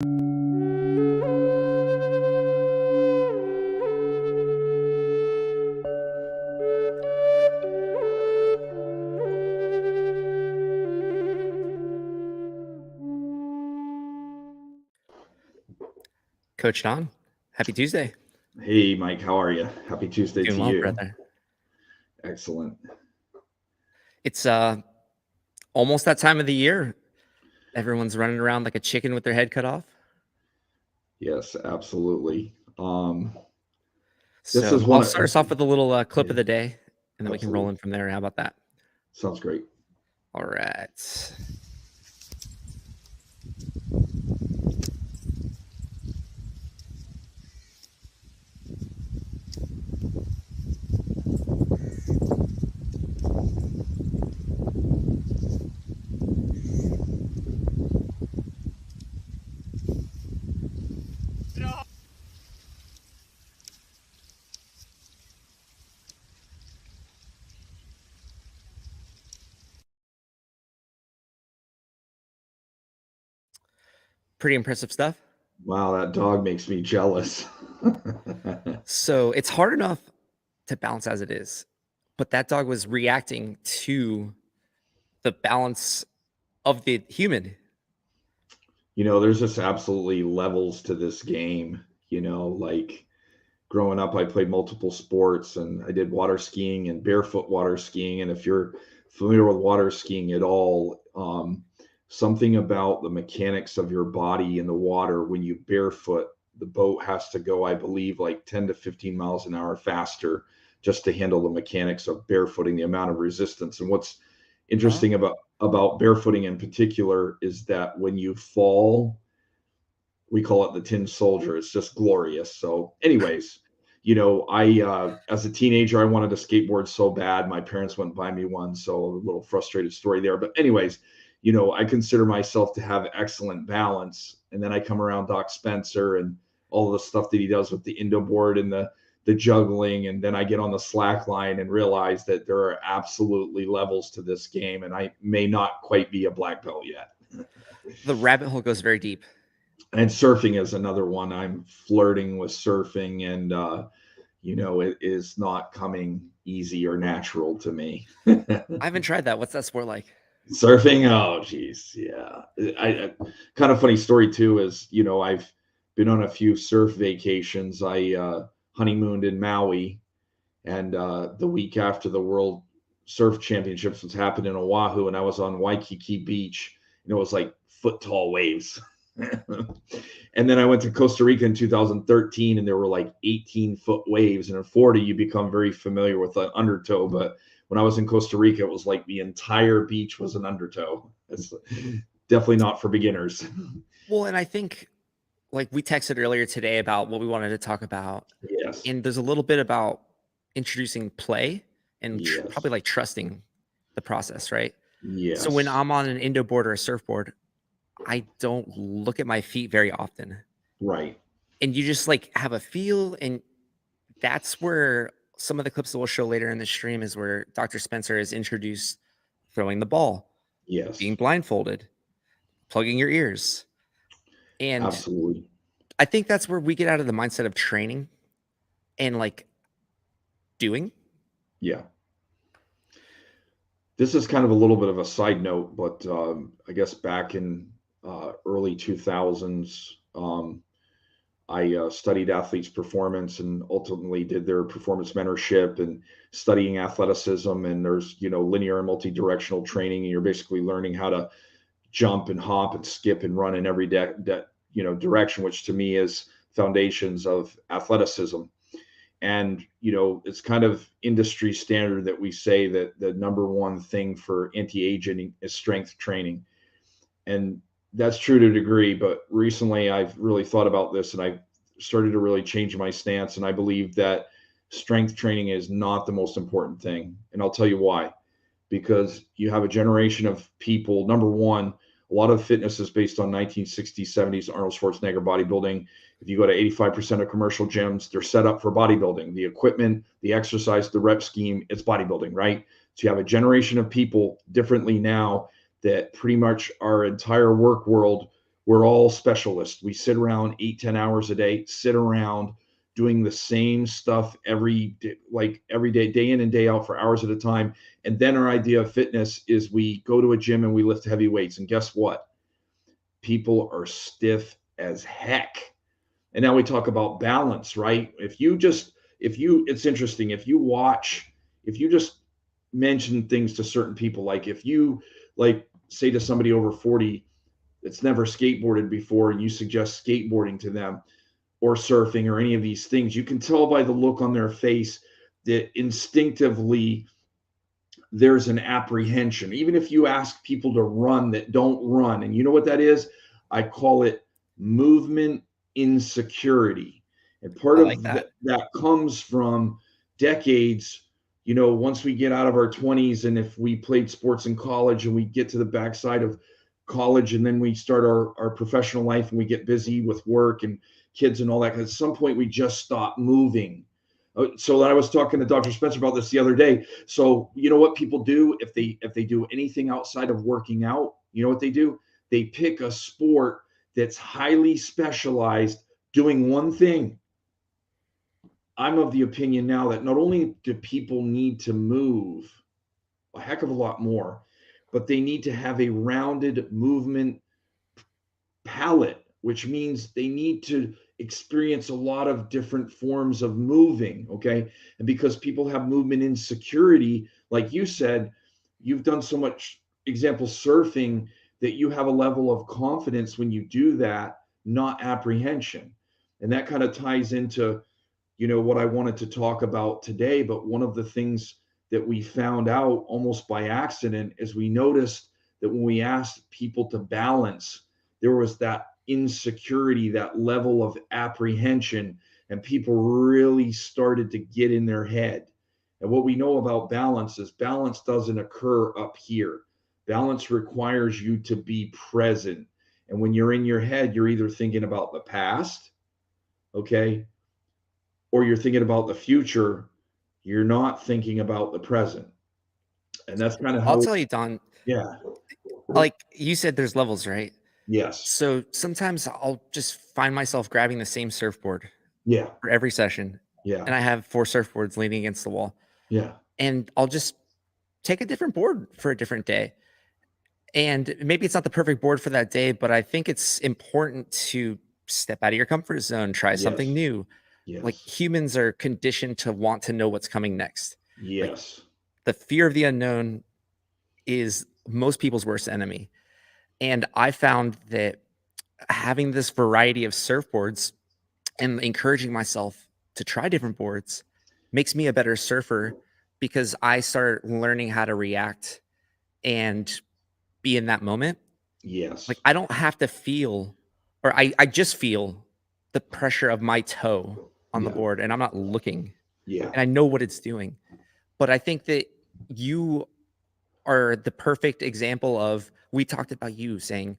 Coach Don, happy Tuesday. Hey, Mike, how are you? Happy Tuesday Doing to well, you. brother. Excellent. It's almost that time of the year. Everyone's running around like a chicken with their head cut off. Yes, absolutely. This So is I'll one start of, us off with a little clip yeah, of the day, and then we can roll absolutely. in from there. How about that? Sounds great. All right. Pretty impressive stuff. Wow, that dog makes me jealous. So it's hard enough to balance as it is, but that dog was reacting to the balance of the human. There's just absolutely levels to this game. Like growing up, I played multiple sports and I did water skiing and barefoot water skiing. And if you're familiar with water skiing at all, something about the mechanics of your body in the water when you barefoot, the boat has to go, I believe, like 10 to 15 miles an hour faster just to handle the mechanics of barefooting, the amount of resistance. And what's Oh, interesting about barefooting in particular is that when you fall, we call it the tin soldier. It's just glorious. So, anyways, I as a teenager I wanted a skateboard so bad. My parents wouldn't buy me one, so a little frustrated story there. But anyways, I consider myself to have excellent balance. And then I come around Doc Spencer and all the stuff that he does with the Indo board and the juggling, and then I get on the slack line and realize that there are absolutely levels to this game, and I may not quite be a black belt yet. the rabbit hole goes very deep. And surfing is another one. I'm flirting with surfing, and it is not coming easy or natural to me. I haven't tried that. What's that sport like? Surfing, oh geez, yeah. I kind of funny story too is I've been on a few surf vacations. I honeymooned in Maui, and the week after the World Surf Championships was happening in Oahu, and I was on Waikiki Beach, and it was like foot tall waves. And then I went to Costa Rica in 2013, and there were like 18-foot waves. And in Florida, you become very familiar with an undertow. But when I was in Costa Rica, it was like the entire beach was an undertow. It's definitely not for beginners. Well, and I think like we texted earlier today about what we wanted to talk about, Yes. and there's a little bit about introducing play and probably Yes. like trusting the process, right? So when Yes. I'm on an Indo board or a surfboard, I don't look at my feet very often. Right. And you just like have a feel. And that's where some of the clips that we'll show later in the stream is where Dr. Spencer has introduced throwing the ball, being Yes. blindfolded, plugging your ears. And Absolutely. I think that's where we get out of the mindset of training and like doing. Yeah. This is kind of a little bit of a side note, but I guess back in early 2000s, I studied athletes' performance and ultimately did their performance mentorship and studying athleticism. And there's, linear and multi-directional training, and you're basically learning how to jump and hop and skip and run in every direction, which to me is foundations of athleticism. And it's kind of industry standard that we say that the number one thing for anti-aging is strength training. And that's true to a degree, but recently I've really thought about this, and I've started to really change my stance. And I believe that strength training is not the most important thing, and I'll tell you why. Because you have a generation of people. Number one, a lot of fitness is based on 1960s, 70s Arnold Schwarzenegger bodybuilding. If you go to 85% of commercial gyms, they're set up for bodybuilding. The equipment, the exercise, the rep scheme, it's bodybuilding, right? So you have a generation of people differently now that pretty much our entire work world we're all specialists. We sit around 8, 10 hours a day, sit around doing the same stuff every day, like every day, day in and day out for hours at a time. And then our idea of fitness is we go to a gym and we lift heavy weights. And guess what? People are stiff as heck. And now we talk about balance, right? It's interesting. If you just mention things to certain people, like if you like say to somebody over 40 that's never skateboarded before and you suggest skateboarding to them or surfing or any of these things, you can tell by the look on their face that instinctively there's an apprehension. Even if you ask people to run that don't run, and you know what that is? I call it movement insecurity. And part I of like that. that comes from decades. Once we get out of our 20s, and if we played sports in college and we get to the backside of college, and then we start our professional life and we get busy with work and kids and all that, at some point we just stop moving. So I was talking to Dr. Spencer about this the other day. So you know what people do if they do anything outside of working out? You know what they do? They pick a sport that's highly specialized doing one thing. I'm of the opinion now that not only do people need to move a heck of a lot more, but they need to have a rounded movement palette, which means they need to experience a lot of different forms of moving. Okay. And because people have movement insecurity, like you said, you've done so much, example, surfing, that you have a level of confidence when you do that, not apprehension. And that kind of ties into, what I wanted to talk about today. But one of the things that we found out almost by accident is we noticed that when we asked people to balance, there was that insecurity, that level of apprehension, and people really started to get in their head. And what we know about balance is balance doesn't occur up here. Balance requires you to be present. And when you're in your head, you're either thinking about the past, okay, or you're thinking about the future. You're not thinking about the present. And that's kind of I'll how, tell you, Don, yeah, like you said, there's levels, right? yes, So sometimes I'll just find myself grabbing the same surfboard yeah, for every session. yeah, And I have 4 surfboards leaning against the wall. yeah, And I'll just take a different board for a different day. And maybe it's not the perfect board for that day, but I think it's important to step out of your comfort zone, try something yes, new. Like yes, humans are conditioned to want to know what's coming next. Like yes, the fear of the unknown is most people's worst enemy. And I found that having this variety of surfboards and encouraging myself to try different boards makes me a better surfer because I start learning how to react and be in that moment. Like yes, I don't have to feel, or I just feel the pressure of my toe on the yeah, board and I'm not looking yeah, and I know what it's doing. But I think that you are the perfect example of, we talked about you saying,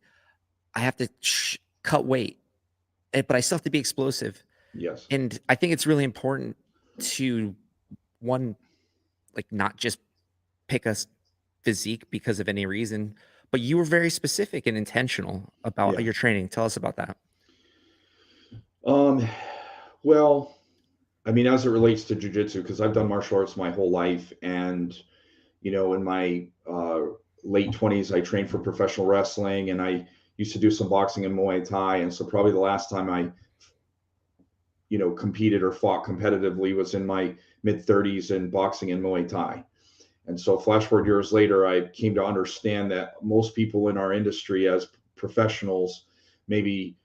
I have to cut weight, but I still have to be explosive. yes, And I think it's really important to, one, like not just pick a physique because of any reason, but you were very specific and intentional about yeah. your training. Tell us about that. Um, well, I mean, as it relates to jujitsu, because I've done martial arts my whole life, and in my late 20s, I trained for professional wrestling, and I used to do some boxing and Muay Thai. And so probably the last time I, competed or fought competitively was in my mid 30s in boxing and Muay Thai. And so flash forward years later, I came to understand that most people in our industry as professionals maybe,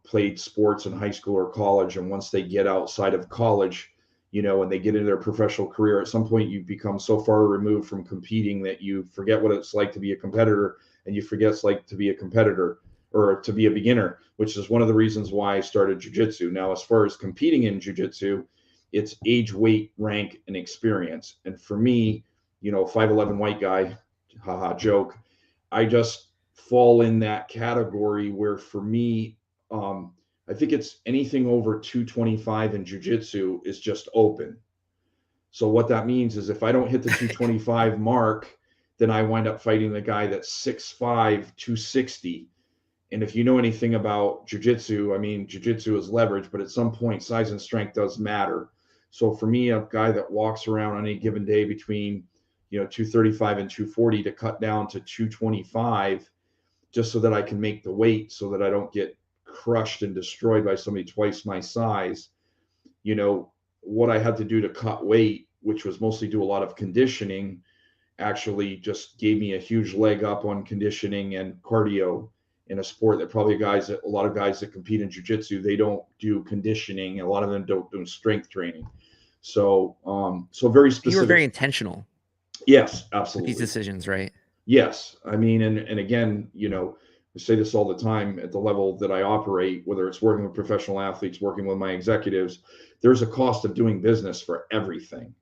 played sports in high school or college. And once they get outside of college, and they get into their professional career, at some point you become so far removed from competing that you forget what it's like to be a competitor, and you forget it's like to be a competitor or to be a beginner, which is one of the reasons why I started jujitsu. Now, as far as competing in jujitsu, it's age, weight, rank, and experience. And for me, 5'11" white guy, haha, joke. I just fall in that category where for me, I think it's anything over 225 in jujitsu is just open. So what that means is if I don't hit the 225 mark, then I wind up fighting the guy that's 6'5", 260. And if you know anything about jujitsu, I mean, jujitsu is leverage, but at some point, size and strength does matter. So for me, a guy that walks around on any given day between, 235 and 240 to cut down to 225, just so that I can make the weight so that I don't get crushed and destroyed by somebody twice my size. What I had to do to cut weight, which was mostly do a lot of conditioning, actually just gave me a huge leg up on conditioning and cardio in a sport that probably a lot of guys that compete in jiu-jitsu, they don't do conditioning. A lot of them don't do strength training. So very You were specific. very intentional Yes, with absolutely. these decisions, right? Yes. I mean, and again, I say this all the time at the level that I operate, whether it's working with professional athletes, working with my executives, there's a cost of doing business for everything.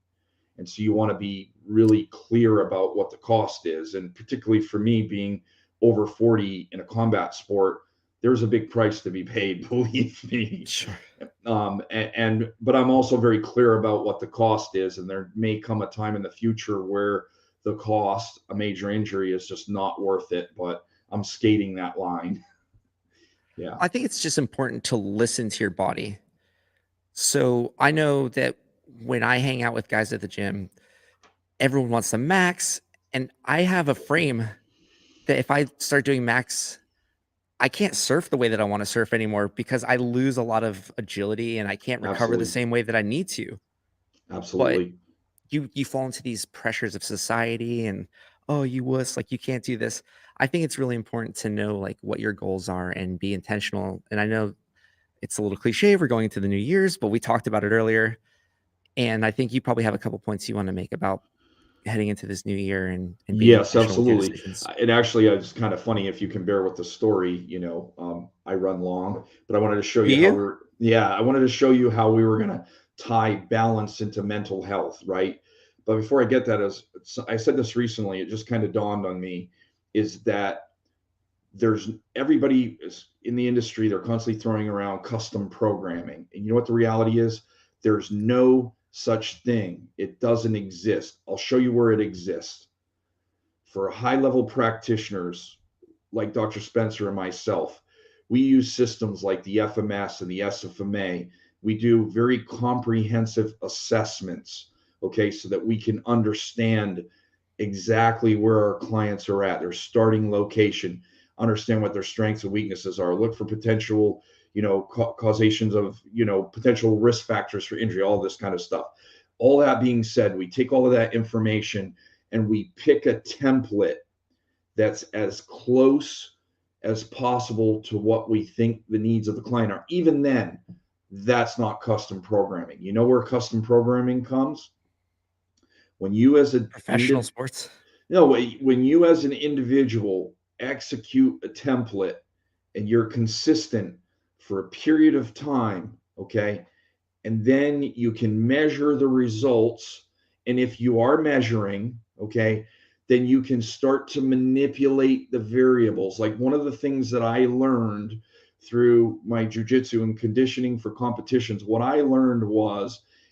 And so you want to be really clear about what the cost is. And particularly for me being over 40 in a combat sport, there's a big price to be paid, believe me. Sure. But I'm also very clear about what the cost is. And there may come a time in the future where the cost, a major injury, is just not worth it. But I'm skating that line. Yeah. I think it's just important to listen to your body. So I know that when I hang out with guys at the gym, everyone wants the max. And I have a frame that if I start doing max, I can't surf the way that I want to surf anymore because I lose a lot of agility and I can't recover the Absolutely. same way that I need to. But Absolutely. you fall into these pressures of society and, oh, you wuss, like you can't do this. I think it's really important to know like what your goals are and be intentional. And I know it's a little cliche, we're going into the New Year's, but we talked about it earlier. And I think you probably have a couple points you want to make about heading into this new year and being Yes, intentional with your absolutely. decisions. And actually, it's kind of funny if you can bear with the story. I run long, but I wanted to show Do you how you? we're. Yeah, I wanted to show you how we were going to tie balance into mental health, right? But before I get that, as I said this recently, it just kind of dawned on me, is that there's everybody is in the industry. They're constantly throwing around custom programming, and you know what the reality is? There's no such thing. It doesn't exist. I'll show you where it exists for high level practitioners like Dr. Spencer and myself. We use systems like the FMS and the SFMA. We do very comprehensive assessments, okay, so that we can understand exactly where our clients are at, their starting location, understand what their strengths and weaknesses are, look for potential, causations of, potential risk factors for injury, all this kind of stuff. All that being said, we take all of that information and we pick a template that's as close as possible to what we think the needs of the client are. Even then, that's not custom programming. You know where custom programming comes? When you as a Professional sports? no, when you as an individual execute a template and you're consistent for a period of time, okay, and then you can measure the results. And if you are measuring, okay, then you can start to manipulate the variables. Like one of the things that I learned through my jujitsu and conditioning for competitions, what I learned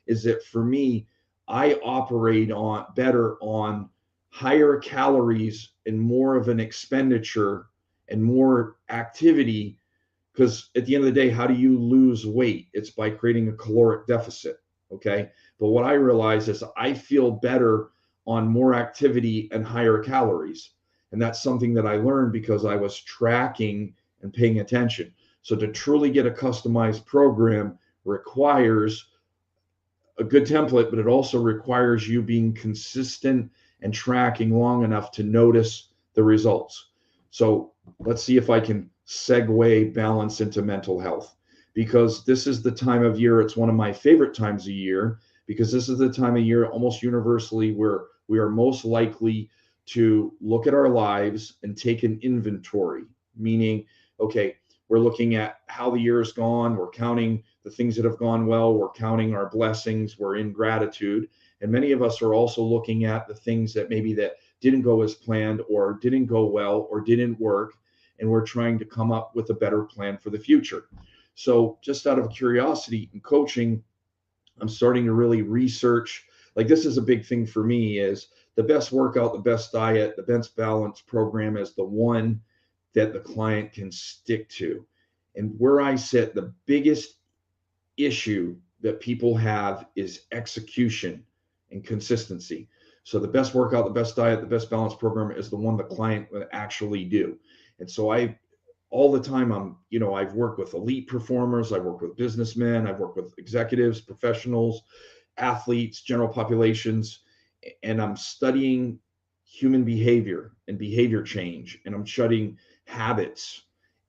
is that for me, I operate on better on higher calories and more of an expenditure and more activity, because at the end of the day, how do you lose weight? It's by creating a caloric deficit. Okay. But what I realize is I feel better on more activity and higher calories. And that's something that I learned because I was tracking and paying attention. So to truly get a customized program requires a good template, but it also requires you being consistent and tracking long enough to notice the results. So let's see if I can segue balance into mental health, because this is the time of year. It's one of my favorite times of year because this is the time of year almost universally where we are most likely to look at our lives and take an inventory, meaning, okay, we're looking at how the year has gone. We're counting the things that have gone well. We're counting our blessings. We're in gratitude. And many of us are also looking at the things that maybe that didn't go as planned or didn't go well or didn't work. And we're trying to come up with a better plan for the future. So just out of curiosity in coaching, I'm starting to really research. Like this is a big thing for me, is the best workout, the best diet, the best balance program is the one that the client can stick to. And where I sit, the biggest issue that people have is execution and consistency. So the best workout, the best diet, the best balance program is the one the client will actually do. And so all the time I've worked with elite performers, I've worked with businessmen, I've worked with executives, professionals, athletes, general populations, and I'm studying human behavior and behavior change, and I'm studying habits.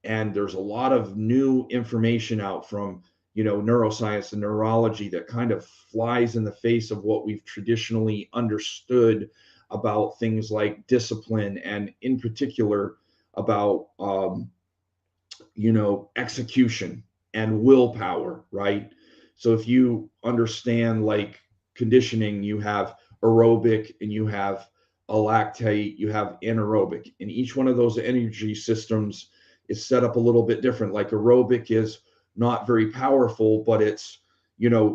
And there's a lot of new information out from neuroscience and neurology that kind of flies in the face of what we've traditionally understood about things like discipline, and in particular about execution and willpower, right? So if you understand like conditioning, you have aerobic and you have a lactate, you have anaerobic, and each one of those energy systems is set up a little bit different. Like aerobic is not very powerful, but it's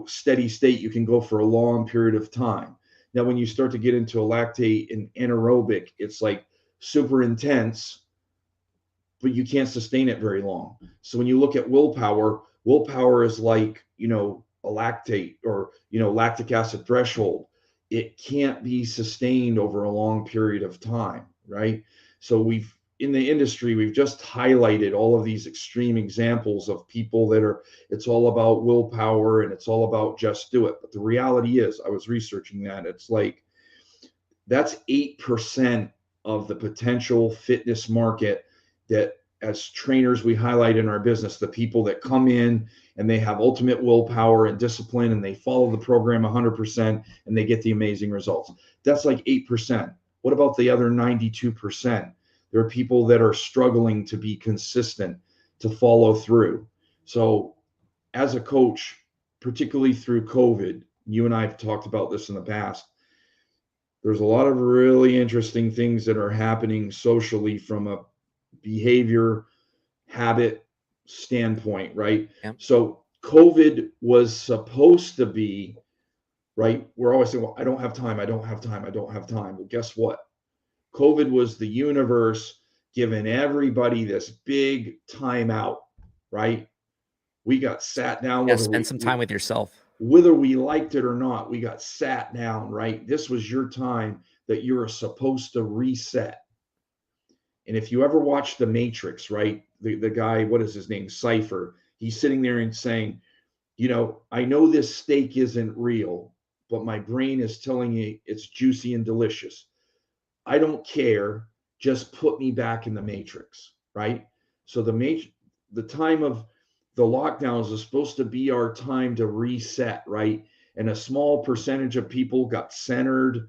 steady state. You can go for a long period of time. Now when you start to get into a lactate and anaerobic, it's like super intense, but you can't sustain it very long. So when you look at willpower is like, a lactate or, lactic acid threshold. It can't be sustained over a long period of time, right? So in the industry, we've just highlighted all of these extreme examples of people it's all about willpower and it's all about just do it. But the reality is, I was researching that, it's like, that's 8% of the potential fitness market that as trainers we highlight in our business, the people that come in and they have ultimate willpower and discipline and they follow the program 100% and they get the amazing results. That's like 8%. What about the other 92%? There are people that are struggling to be consistent, to follow through. So as a coach, particularly through COVID, you and I have talked about this in the past, there's a lot of really interesting things that are happening socially from a behavior habit standpoint, right? Yep. So COVID was supposed to be, right? We're always saying, well, I don't have time. I don't have time. I don't have time. Well, guess what? COVID was the universe giving everybody this big timeout, right? We got sat down. Yeah, spend some time with yourself. Whether we liked it or not, we got sat down, right? This was your time that you were supposed to reset. And if you ever watch The Matrix, right? The guy, what is his name? Cypher. He's sitting there and saying, I know this steak isn't real, but my brain is telling me it's juicy and delicious. I don't care. Just put me back in the Matrix, right? So the time of the lockdowns is supposed to be our time to reset, right? And a small percentage of people got centered,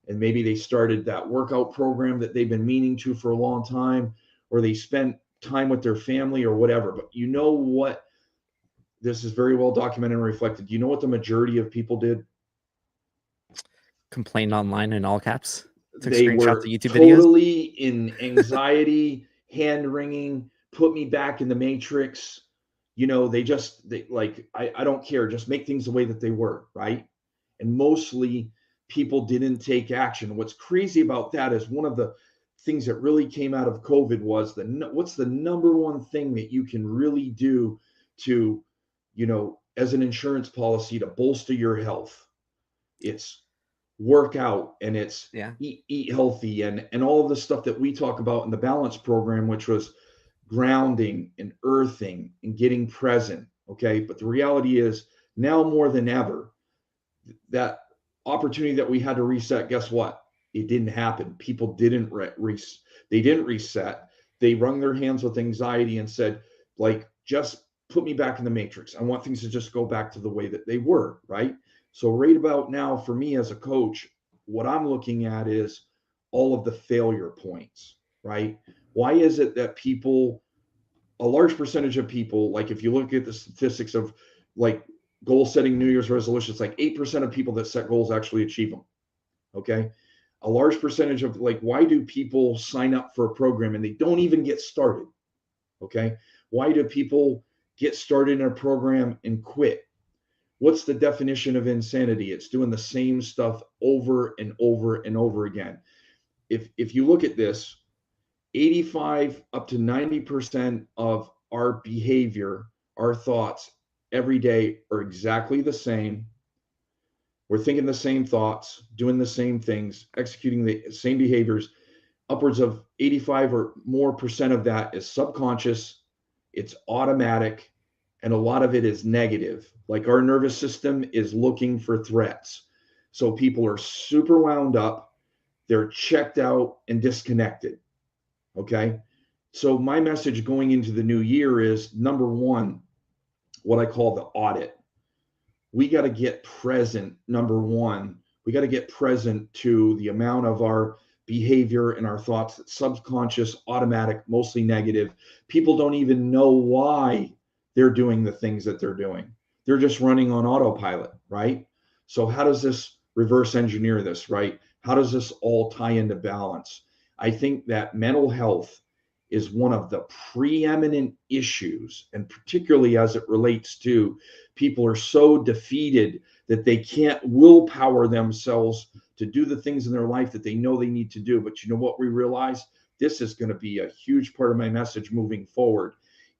and maybe they started that workout program that they've been meaning to for a long time, or they spent time with their family or whatever. But you know what? This is very well documented and reflected. You know what the majority of people did? Complained online in all caps. Took They screenshots of were YouTube totally in anxiety, hand wringing, put me back in the Matrix. I don't care. Just make things the way that they were, right? And mostly people didn't take action. What's crazy about that is one of the things that really came out of COVID was what's the number one thing that you can really do to, as an insurance policy to bolster your health? It's work out, and it's eat healthy, and all of the stuff that we talk about in the balance program, which was grounding and earthing and getting present. Okay. But the reality is now more than ever, that opportunity that we had to reset, guess what? It didn't happen. People didn't they didn't reset. They wrung their hands with anxiety and said, like, just put me back in the Matrix. I want things to just go back to the way that they were, right? So right about now, for me as a coach, what I'm looking at is all of the failure points, right? Why is it that a large percentage of people, like if you look at the statistics of like goal setting, New Year's resolutions, like 8% of people that set goals actually achieve them. Okay. A large percentage of why do people sign up for a program and they don't even get started? Okay. Why do people get started in a program and quit? What's the definition of insanity? It's doing the same stuff over and over and over again. If you look at this, 85 up to 90% of our behavior, our thoughts every day are exactly the same. We're thinking the same thoughts, doing the same things, executing the same behaviors. Upwards of 85 or more percent of that is subconscious, it's automatic, and a lot of it is negative. Like our nervous system is looking for threats. So people are super wound up, they're checked out and disconnected. Okay. So my message going into the new year is number one, what I call the audit. We got to get present. Number one, we got to get present to the amount of our behavior and our thoughts that's subconscious, automatic, mostly negative. People don't even know why they're doing the things that they're doing. They're just running on autopilot, right? So how does this reverse engineer this, right? How does this all tie into balance? I think that mental health is one of the preeminent issues, and particularly as it relates to people are so defeated that they can't willpower themselves to do the things in their life that they know they need to do. But you know what we realize? This is going to be a huge part of my message moving forward,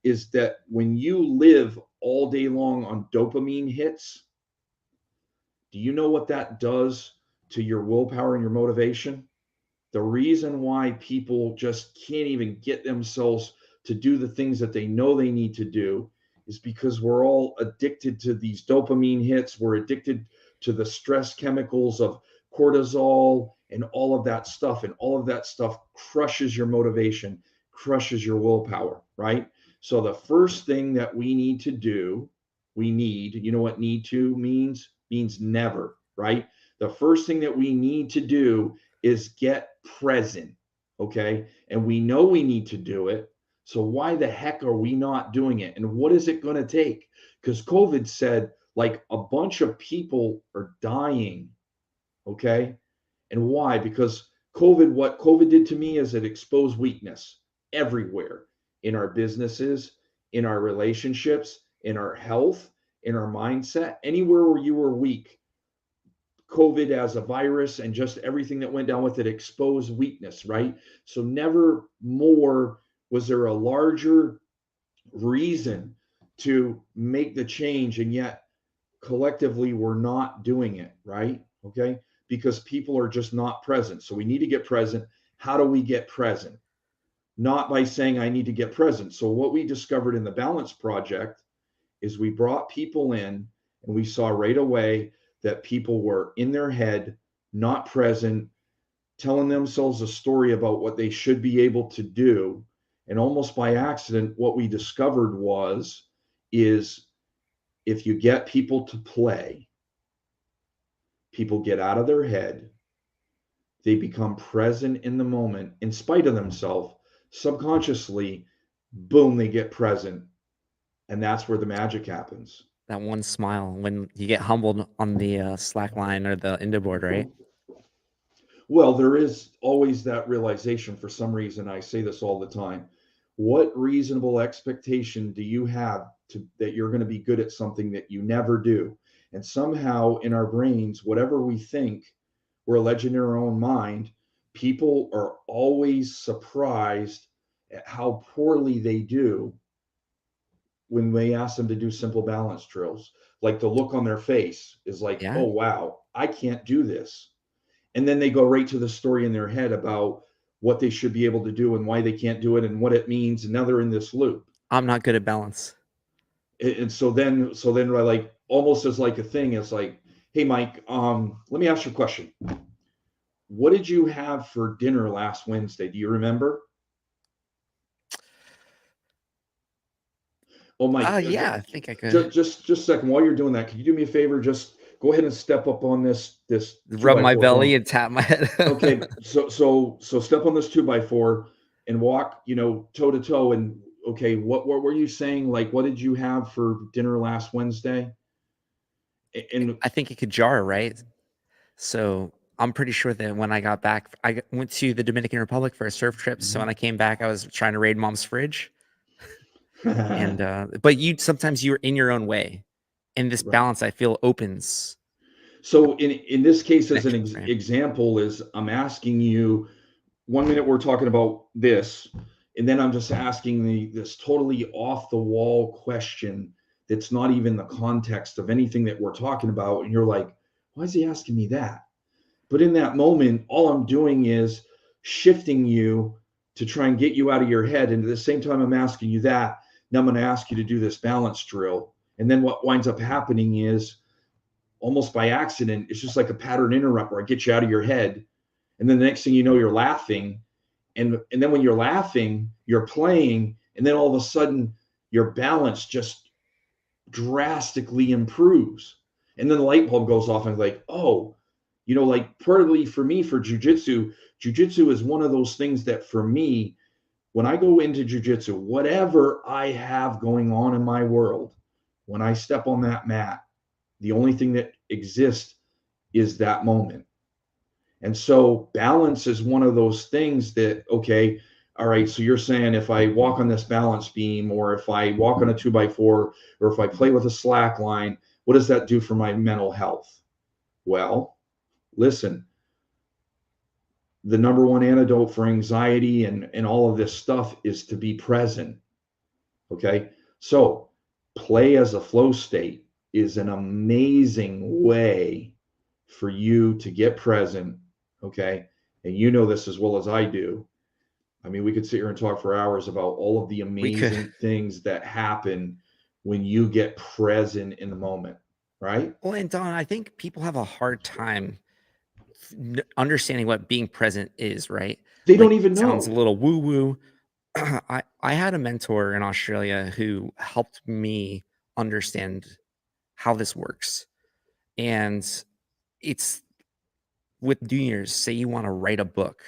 is that when you live all day long on dopamine hits, do you know what that does to your willpower and your motivation? The reason why people just can't even get themselves to do the things that they know they need to do is because we're all addicted to these dopamine hits. We're addicted to the stress chemicals of cortisol and all of that stuff. And all of that stuff crushes your motivation, crushes your willpower, right? So the first thing that we need to do, you know what need to means? Means never, right? The first thing that we need to do is get present. Okay. And we know we need to do it. So why the heck are we not doing it? And what is it going to take? Because COVID said like a bunch of people are dying. Okay. And why? Because what COVID did to me is it exposed weakness everywhere in our businesses, in our relationships, in our health, in our mindset, anywhere where you were weak. COVID as a virus and just everything that went down with it exposed weakness, right? So never more was there a larger reason to make the change, and yet collectively we're not doing it, right? Okay, because people are just not present. So we need to get present. How do we get present? Not by saying I need to get present. So what we discovered in the Balance Project is we brought people in and we saw right away that people were in their head, not present, telling themselves a story about what they should be able to do. And almost by accident, what we discovered is if you get people to play, people get out of their head, they become present in the moment in spite of themselves, subconsciously, boom, they get present. And that's where the magic happens. That one smile when you get humbled on the Slack line or the Indo board, right? Well, there is always that realization. For some reason, I say this all the time. What reasonable expectation do you have that you're going to be good at something that you never do? And somehow in our brains, whatever we think, we're a legend in our own mind. People are always surprised at how poorly they do when we ask them to do simple balance drills. Like the look on their face is like, Yeah. oh, wow, I can't do this. And then they go right to the story in their head about what they should be able to do and why they can't do it and what it means. And now they're in this loop. I'm not good at balance. And so then I like almost as like a thing, it's like, hey, Mike, let me ask you a question. What did you have for dinner last Wednesday? Do you remember? Oh, Mike, Yeah, I think I could just a second. While you're doing that, could you do me a favor? Just go ahead and step up on this two rub by my four belly form. and tap my head. Okay, so step on this 2x4 and walk, toe to toe. And okay, what were you saying? Like, what did you have for dinner last Wednesday? And I think it could jar, right? So I'm pretty sure that when I got back, went to the Dominican Republic for a surf trip. So when I came back, I was trying to raid mom's fridge. And but sometimes you're in your own way, and this right. balance I feel opens So in this case, as an connection, right? example, is I'm asking you, one minute we're talking about this, and then I'm just asking this totally off the wall question that's not even the context of anything that we're talking about. And you're like, why is he asking me that? But in that moment, all I'm doing is shifting you to try and get you out of your head. And at the same time, I'm asking you that. Now I'm going to ask you to do this balance drill. And then what winds up happening is almost by accident, it's just like a pattern interrupt where I get you out of your head. And then the next thing you know, you're laughing. And then when you're laughing, you're playing. And then all of a sudden, your balance just drastically improves. And then the light bulb goes off and like, oh, like partly for me, for jujitsu is one of those things that for me, when I go into jujitsu, whatever I have going on in my world, when I step on that mat, the only thing that exists is that moment. And so balance is one of those things that, okay, all right, so you're saying if I walk on this balance beam, or if I walk on a 2x4, or if I play with a slack line, what does that do for my mental health? Well, listen, the number one antidote for anxiety and all of this stuff is to be present. Okay. So play as a flow state is an amazing way for you to get present. Okay. And you know this as well as I do. I mean, we could sit here and talk for hours about all of the amazing things that happen when you get present in the moment. Right. Well, and Don, I think people have a hard time understanding what being present is, right? They don't Like, even know. sounds a little woo woo. I had a mentor in Australia who helped me understand how this works. And it's with New Year's, say you want to write a book.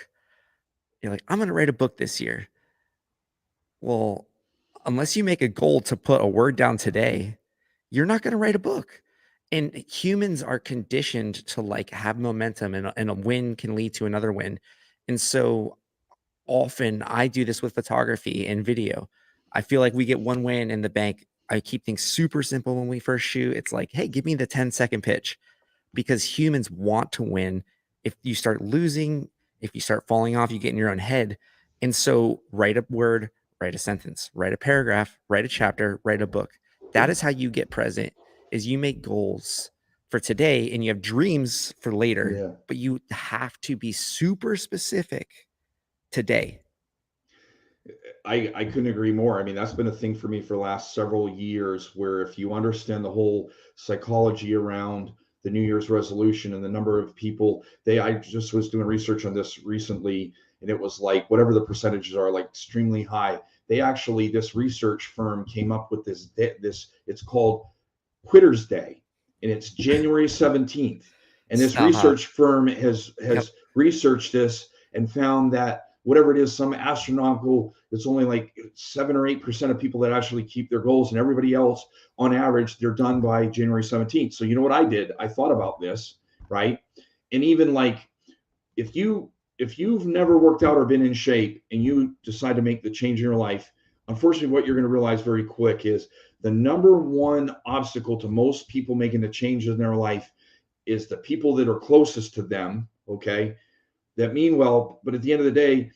You're like, I'm going to write a book this year. Well, unless you make a goal to put a word down today, you're not going to write a book. And humans are conditioned to like have momentum, and a win can lead to another win. And so often I do this with photography and video. I feel like we get one win in the bank. I keep things super simple when we first shoot. It's like, hey, give me the 10-second pitch, because humans want to win. If you start losing, if you start falling off, you get in your own head. And so write a word, write a sentence, write a paragraph, write a chapter, write a book. That is how you get present, is you make goals for today and you have dreams for later, Yeah. but you have to be super specific today. I couldn't agree more. I mean, that's been a thing for me for the last several years, where if you understand the whole psychology around the New Year's resolution and the number of people, I just was doing research on this recently, and it was like whatever the percentages are, like extremely high. This research firm came up with this, it's called Quitter's Day, and it's January 17th. And this research firm has researched this and found that whatever it is, some astronomical, it's only like 7 or 8% of people that actually keep their goals, and everybody else on average, they're done by January 17th. So you know what I did? I thought about this, right? And even like, if you've never worked out or been in shape and you decide to make the change in your life, unfortunately, what you're going to realize very quick is the number one obstacle to most people making the changes in their life is the people that are closest to them. Okay. That mean well, but at the end of the day,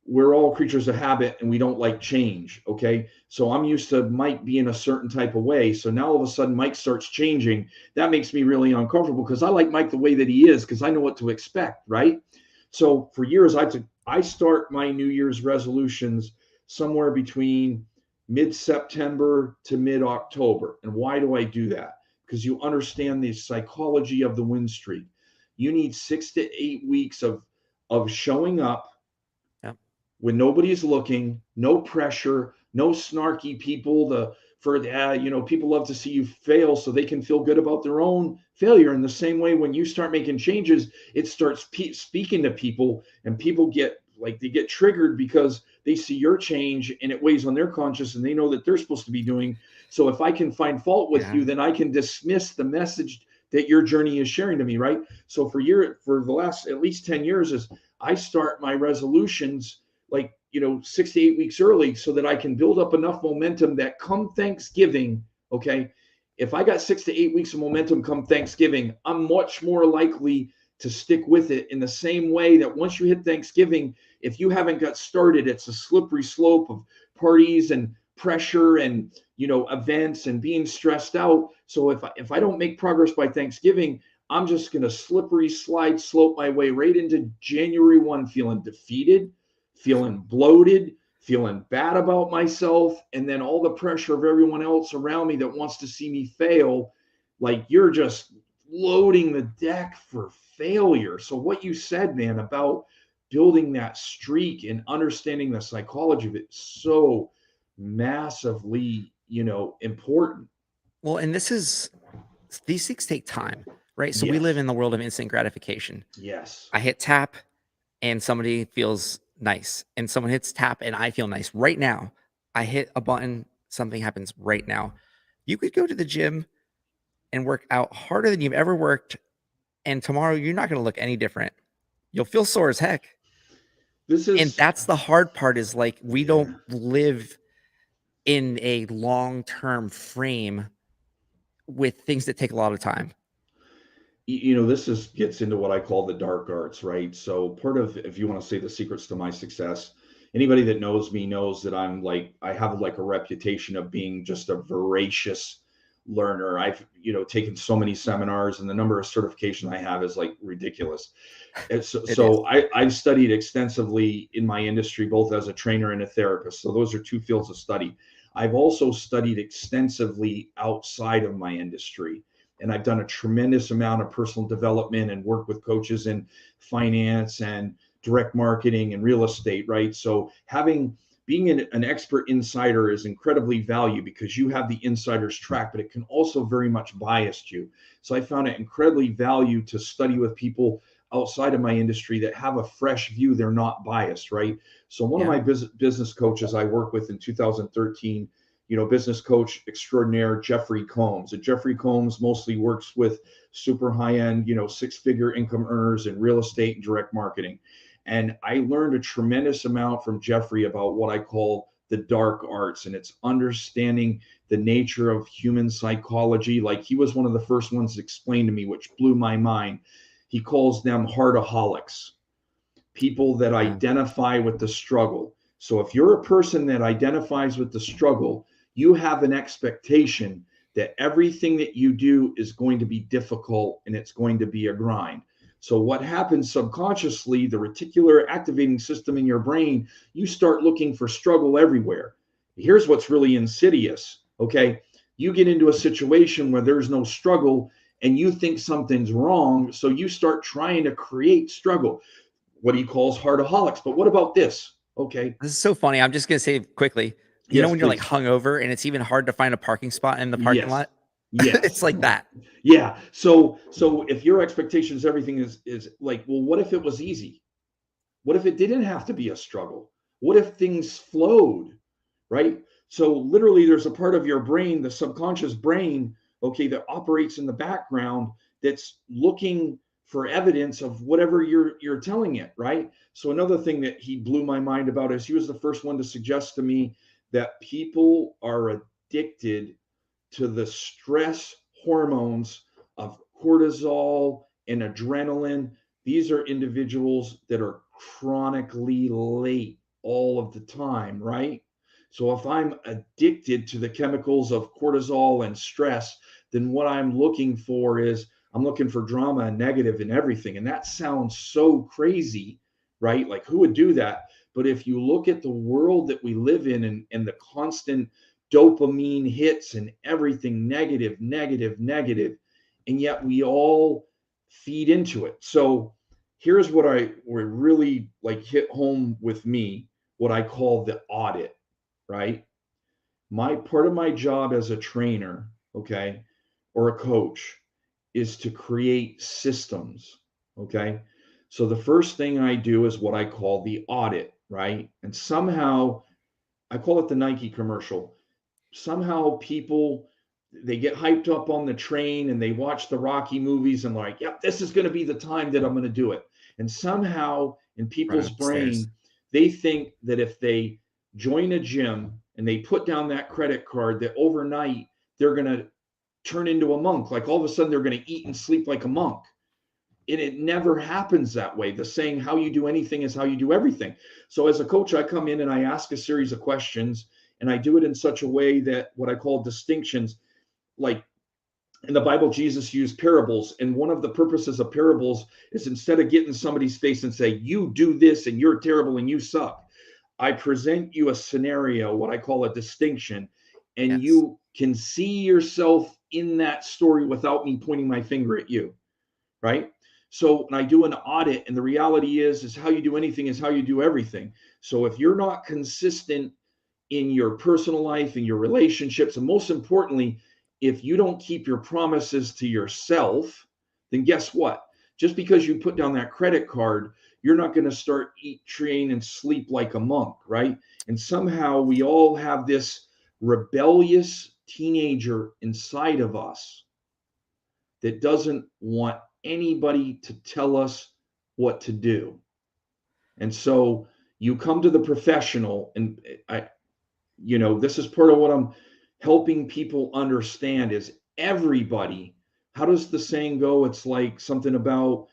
we're all creatures of habit and we don't like change. Okay. So I'm used to Mike being a certain type of way. So now all of a sudden Mike starts changing. That makes me really uncomfortable, because I like Mike the way that he is, because I know what to expect. Right. So for years, I start my New Year's resolutions somewhere between mid-September to mid-October. And why do I do that? Because you understand the psychology of the win streak. You need 6 to 8 weeks of showing up when nobody's looking, no pressure, no snarky people. People love to see you fail so they can feel good about their own failure. In the same way, when you start making changes, it starts speaking to people, and people get triggered because they see your change and it weighs on their conscience, and they know that they're supposed to be doing. So if I can find fault with you, then I can dismiss the message that your journey is sharing to me, right? So for the last at least 10 years, is I start my resolutions 6 to 8 weeks early, so that I can build up enough momentum that come Thanksgiving, okay, if I got 6 to 8 weeks of momentum come Thanksgiving, I'm much more likely to stick with it, in the same way that once you hit Thanksgiving, if you haven't got started, it's a slippery slope of parties and pressure and events and being stressed out. So if I don't make progress by Thanksgiving, I'm just going to slippery slide slope my way right into January 1, feeling defeated, feeling bloated, feeling bad about myself, and then all the pressure of everyone else around me that wants to see me fail. Like, you're just loading the deck for failure. So what you said, man, about building that streak and understanding the psychology of it, so massively, important. Well, and these things take time, right? So we live Yes. in the world of instant gratification. Yes. I hit tap and somebody feels nice, and someone hits tap and I feel nice right now. I hit a button, something happens right now. You could go to the gym and work out harder than you've ever worked, and tomorrow you're not going to look any different. You'll feel sore as heck. This And is, that's the hard part, is like, we yeah. don't live in a long-term frame with things that take a lot of time. This gets into what I call the dark arts, right? So part of, if you want to say, the secrets to my success, anybody that knows me knows that I have like a reputation of being just a voracious learner. I've, taken so many seminars, and the number of certification I have is like ridiculous. So, It is. I've studied extensively in my industry, both as a trainer and a therapist. So those are two fields of study. I've also studied extensively outside of my industry, and I've done a tremendous amount of personal development and work with coaches in finance and direct marketing and real estate, right? So being an expert insider is incredibly valuable, because you have the insider's track, but it can also very much bias you. So I found it incredibly valuable to study with people outside of my industry that have a fresh view. They're not biased, right? So one of Yeah. my business coaches I worked with in 2013, business coach extraordinaire, Jeffrey Combs. And Jeffrey Combs mostly works with super high-end, six-figure income earners in real estate and direct marketing. And I learned a tremendous amount from Jeffrey about what I call the dark arts, and it's understanding the nature of human psychology. Like, he was one of the first ones to explain to me, which blew my mind. He calls them heartaholics, people that Yeah. identify with the struggle. So if you're a person that identifies with the struggle, you have an expectation that everything that you do is going to be difficult and it's going to be a grind. So what happens subconsciously, the reticular activating system in your brain, you start looking for struggle everywhere. Here's what's really insidious. Okay. You get into a situation where there's no struggle and you think something's wrong. So you start trying to create struggle, what he calls heartaholics. But what about this? Okay. This is so funny. I'm just gonna say quickly, Yes, when you're like please. hungover and it's even hard to find a parking spot in the parking Yes. lot? It's Yes. like that. Yeah. So if your expectations, everything is like, well, what if it was easy? What if it didn't have to be a struggle? What if things flowed? Right? So literally, there's a part of your brain, the subconscious brain, okay, that operates in the background, that's looking for evidence of whatever you're telling it, right? So another thing that he blew my mind about is, he was the first one to suggest to me that people are addicted to the stress hormones of cortisol and adrenaline. These are individuals that are chronically late all of the time, right? So if I'm addicted to the chemicals of cortisol and stress, then what I'm looking for is, I'm looking for drama and negative in everything. And that sounds so crazy, right? Like, who would do that? But if you look at the world that we live in, and the constant dopamine hits and everything negative, negative, negative, and yet we all feed into it. So here's what I would really like hit home with me, what I call the audit, right? My part of my job as a trainer, okay, or a coach, is to create systems, okay? So the first thing I do is what I call the audit, right? And somehow, I call it the Nike commercial. Somehow people, they get hyped up on the train and they watch the Rocky movies and like, yep, this is going to be the time that I'm going to do it. And somehow in Run people's upstairs. brain, they think that if they join a gym and they put down that credit card, that overnight they're going to turn into a monk. Like, all of a sudden they're going to eat and sleep like a monk. And it never happens that way. The saying, how you do anything is how you do everything. So as a coach, I come in and I ask a series of questions, and I do it in such a way that what I call distinctions, like in the Bible, Jesus used parables. And one of the purposes of parables is, instead of getting somebody's face and say, you do this and you're terrible and you suck, I present you a scenario, what I call a distinction, and Yes. you can see yourself in that story without me pointing my finger at you, right? So when I do an audit, and the reality is how you do anything is how you do everything. So if you're not consistent in your personal life, in your relationships, and most importantly, if you don't keep your promises to yourself, then guess what? Just because you put down that credit card, you're not going to start eat, train, and sleep like a monk, right? And somehow we all have this rebellious teenager inside of us that doesn't want anybody to tell us what to do. And so you come to the professional, and this is part of what I'm helping people understand is everybody. How does the saying go? It's like something about,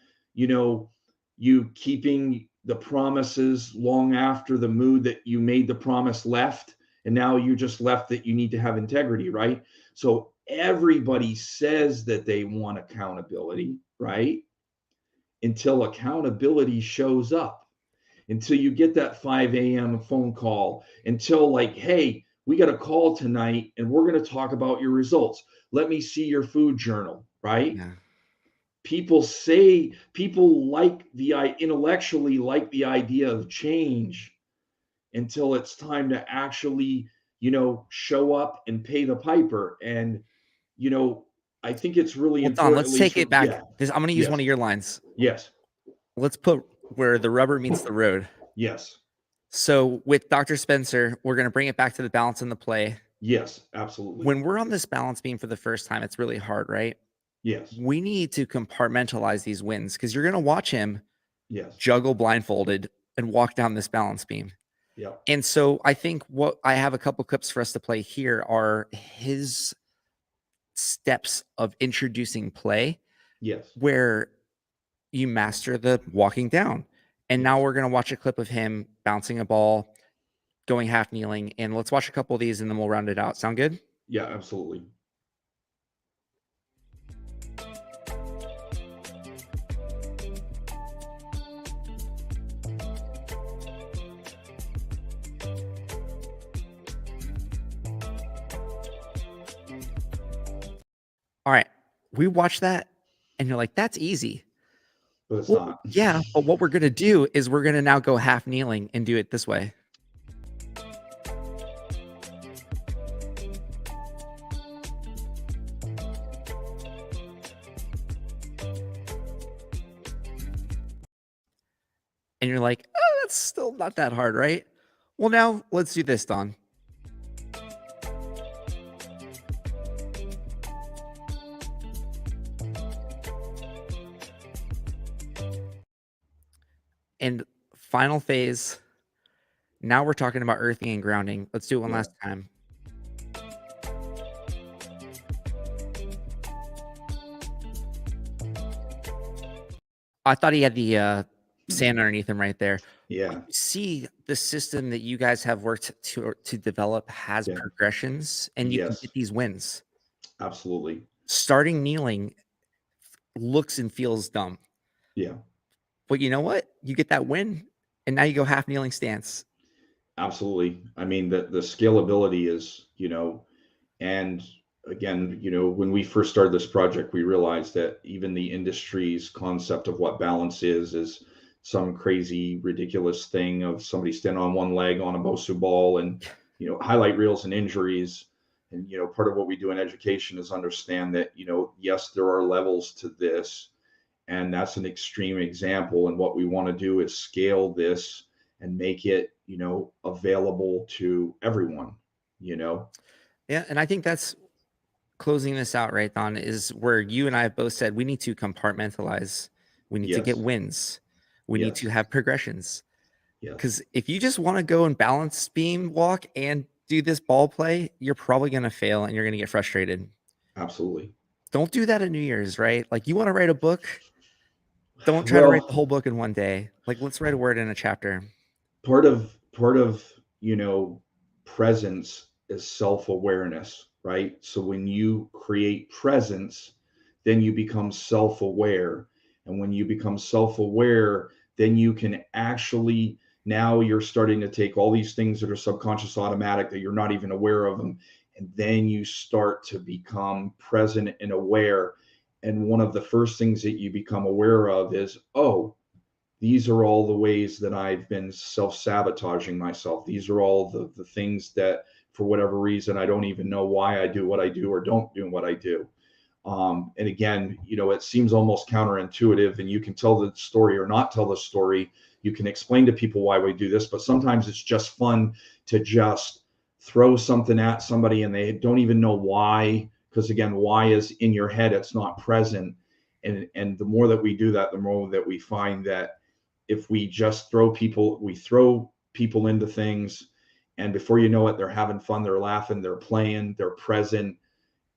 you keeping the promises long after the mood that you made the promise left. And now you just left that you need to have integrity, right? So everybody says that they want accountability, right? Until accountability shows up, until you get that 5 a.m. phone call, until like, hey, we got a call tonight and we're going to talk about your results. Let me see your food journal, right? Yeah. People like intellectually like the idea of change until it's time to actually, show up and pay the piper. And, I think it's really Well, Don, important, let's at least take for, it back. yeah, I'm going to use yes, one of your lines. yes, Let's put where the rubber meets the road. yes, So with Dr. Spencer, we're going to bring it back to the balance and the play. yes, absolutely. When we're on this balance beam for the first time, it's really hard, right? Yes, We need to compartmentalize these wins, because you're going to watch him yes, juggle blindfolded and walk down this balance beam. yeah, And so I think what I have a couple clips for us to play here are his steps of introducing play, yes, where you master the walking down. And now yes. we're going to watch a clip of him bouncing a ball, going half kneeling. And let's watch a couple of these and then we'll round it out. Sound good? Yeah, absolutely. All right. We watch that and you're like, that's easy. But it's Well, not. yeah. But what we're going to do is we're going to now go half kneeling and do it this way. And you're like, oh, that's still not that hard, right? Well, now let's do this, Don. And final phase. Now we're talking about earthing and grounding. Let's do it one Yeah. last time. I thought he had the sand underneath him right there. Yeah. See, the system that you guys have worked to develop has Yeah. progressions, and you can Yes. get these wins. Absolutely. Starting kneeling looks and feels dumb. Yeah. But you know what? You get that win, and now you go half kneeling stance. Absolutely. I mean, the scalability is, and again, when we first started this project, we realized that even the industry's concept of what balance is some crazy, ridiculous thing of somebody standing on one leg on a Bosu ball and, highlight reels and injuries. And, part of what we do in education is understand that, yes, there are levels to this, and that's an extreme example. And what we want to do is scale this and make it, available to everyone, Yeah, and I think that's closing this out, right, Don, is where you and I have both said we need to compartmentalize. We need to get Yes. wins. We need to Yes. have progressions. Yes. Because if you just want to go and balance beam walk and do this ball play, you're probably going to fail and you're going to get frustrated. Absolutely. Don't do that at New Year's, right? Like, you want to write a book, Don't try to write the whole book in one day. Like, let's write a word in a chapter. Part of presence is self-awareness, right? So when you create presence, then you become self-aware, and when you become self-aware, then you can actually, now you're starting to take all these things that are subconscious, automatic, that you're not even aware of them, and then you start to become present and aware. And one of the first things that you become aware of is, oh, these are all the ways that I've been self-sabotaging myself. These are all the things that, for whatever reason, I don't even know why I do what I do or don't do what I do. And again, it seems almost counterintuitive, and you can tell the story or not tell the story. You can explain to people why we do this, but sometimes it's just fun to just throw something at somebody and they don't even know why. Because again, why is in your head, it's not present. And the more that we do that, the more that we find that if we just throw people into things, and before you know it, they're having fun, they're laughing, they're playing, they're present,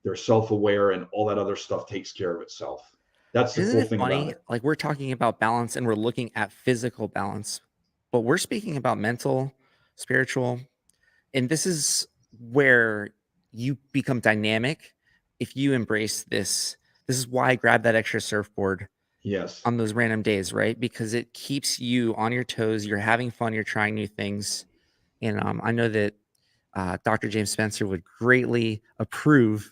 they're self-aware, and all that other stuff takes care of itself. That's the Isn't cool it thing about funny? it. Like, we're talking about balance and we're looking at physical balance, but we're speaking about mental, spiritual, and this is where you become dynamic if you embrace this. This is why I grabbed that extra surfboard Yes. on those random days, right? Because it keeps you on your toes. You're having fun. You're trying new things. And I know that Dr. James Spencer would greatly approve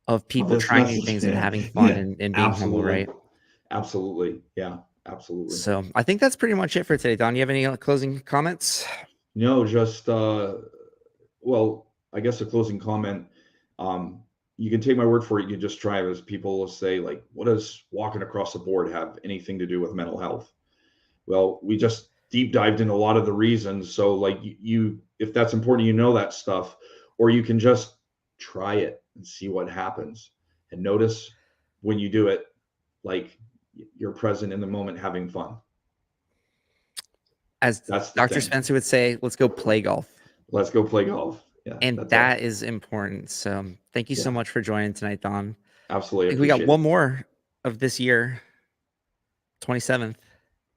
of Of people this trying new message. things and having fun Yeah, and being humble, absolutely. right? Absolutely. Yeah, absolutely. So I think that's pretty much it for today. Don, you have any closing comments? No, just well, I guess a closing comment. Um, you can take my word for it. You can just try it. As people will say, like, what does walking across the board have anything to do with mental health? Well, we just deep dived in a lot of the reasons. So, like, if that's important, that stuff, or you can just try it and see what happens, and notice when you do it, like, you're present in the moment, having fun. As That's the Dr. thing. Spencer would say, let's go play golf. Let's go play golf. Yeah, And that's it. that is important. So thank you so Yeah, much for joining tonight, Don. absolutely. I I think we got appreciate one it. more of this year, 27th.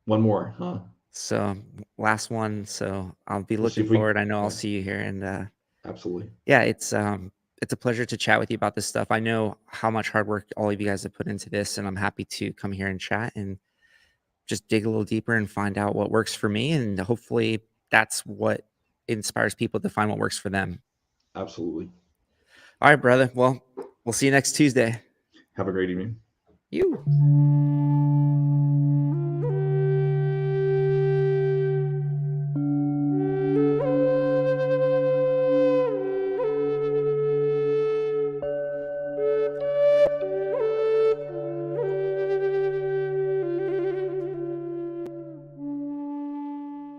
One more, huh? So last one. So I'll be We'll see looking if we. forward. I know I'll Yeah, see you here. And absolutely. yeah, it's a pleasure to chat with you about this stuff. I know how much hard work all of you guys have put into this, and I'm happy to come here and chat and just dig a little deeper and find out what works for me. And hopefully that's what inspires people to find what works for them. Absolutely. All right, brother. Well, we'll see you next Tuesday. Have a great evening. You.